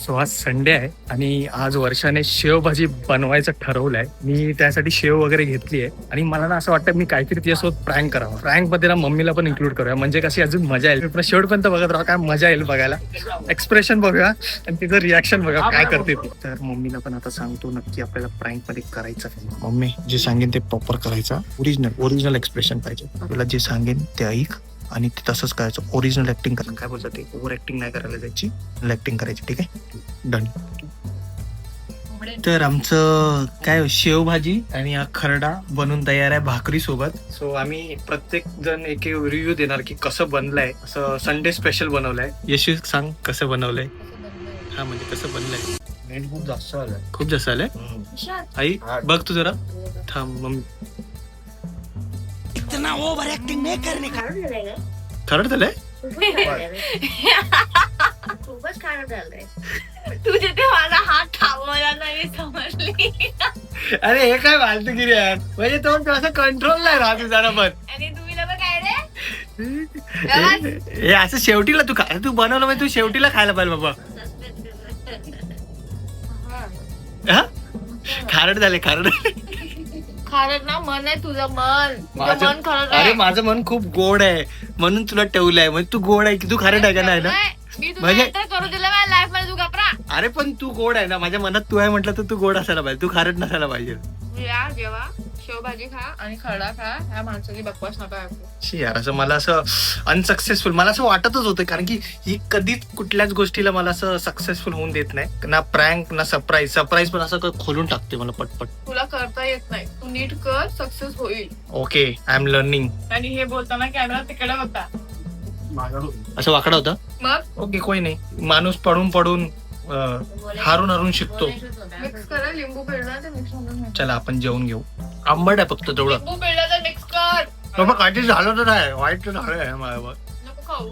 So आज Sunday आहे आणि आज वर्षाने शेवभाजी बनवायचं ठरवलंय. मी त्यासाठी शेव वगैरे घेतली आहे आणि मला ना असं वाटतं मी काहीतरी तिच्यासोबत प्रँक करावं. प्रँक मध्ये ना मम्मीला पण इन्क्लूड करूया, म्हणजे कशी अजून मजा येईल. पण शेवटपर्यंत बघत राहा, काय मजा येईल बघायला. एक्सप्रेशन बघूया आणि तिचं रिॲक्शन बघा काय करते ती. तर मम्मीला पण आता सांगतो नक्की आपल्याला प्रँक मध्ये करायचं काय. मम्मी जे सांगेन ते प्रॉपर करायचं. ओरिजिनल एक्सप्रेशन पाहिजे. तुला जे सांगेन ते ऐक आणि ते तसंच करायचं. ओरिजिनल ऍक्टिंग करा. काय बोलतात ते, ओव्हर ऍक्टिंग नाही करायला जायची, ऍक्टिंग करायची. ठीक आहे, डन. तर आमचं काय शेवभाजी आणि हा खरडा बनून तयार आहे भाकरी सोबत. सो आम्ही प्रत्येक जण एक रिव्ह्यू देणार की कसं बनलंय. असं संडे स्पेशल बनवलंय. यशू सांग कसं बनवलंय. हा म्हणजे कसं बनलंय. खूप जास्त आलंय, खूप जास्त आलंय. आई बघ तू जरा थांब. मम्मी इतना ओवर एक्टिंग नहीं करने का. खरड झालंय. खूपच खाणं झालंय. तुझे ते माझा हात थांबवला नाही समजली. अरे हे काय फालतूगिरी आहे म्हणजे तो असं कंट्रोल नाही राहत जरा पण. आणि तुम्ही लोक काय रे हे असं शेवटीला तू बनवलं म्हणजे तू शेवटीला खायला पाहिजे बाबा. हा खारड झाले खारड. खारट ना मन आहे तुझं मन. तुझं मन खारट अरे आहे. माझं मन खूप गोड आहे म्हणून तुला ठेवलंय. म्हणजे तू गोड आहे की तू खारट आहे का नाही ना. मी तुला म्हणजे- एंटर करू दिलं माझ्या लाईफ मध्ये. तू घाबरा. अरे पण तू गोड आहे ना. माझ्या मनात तू आहे म्हटलं तर तू गोड असायला पाहिजे, तू खारट नसायला पाहिजे. या जेव्हा शेवभाजी खा आणि खरडा खा. ह्या माणसाची बकवास नका ऐकू. शी यार, असं मला असं अनसक्सेसफुल मला असं वाटतच होतं. कारण की ही कधीच कुठल्याच गोष्टीला मला असं सक्सेसफुल होऊन देत नाही. ना प्रँक ना सरप्राईज पण असं खोलून टाकते मला पटपट. तुला करता येत नाही. तू नीट कर, सक्सेस होईल. Okay, I am learning. आणि हे बोलताना कॅमेरा तिकडे होता. असं वाकडा होता. मग ओके, कोई नाही. माणूस पडून हारून शिकतो. मिक्स करा. लिंबू पिळला तर मिक्स होऊन. चला आपण जेवून घेऊ. आंबट आहे फक्त तेवढं. लिंबू पिळला तर मिक्स कर. बाबा काहीतरी झालं तर आहे, वाईट तर झालं आहे माझ्यावर. नको खाऊ.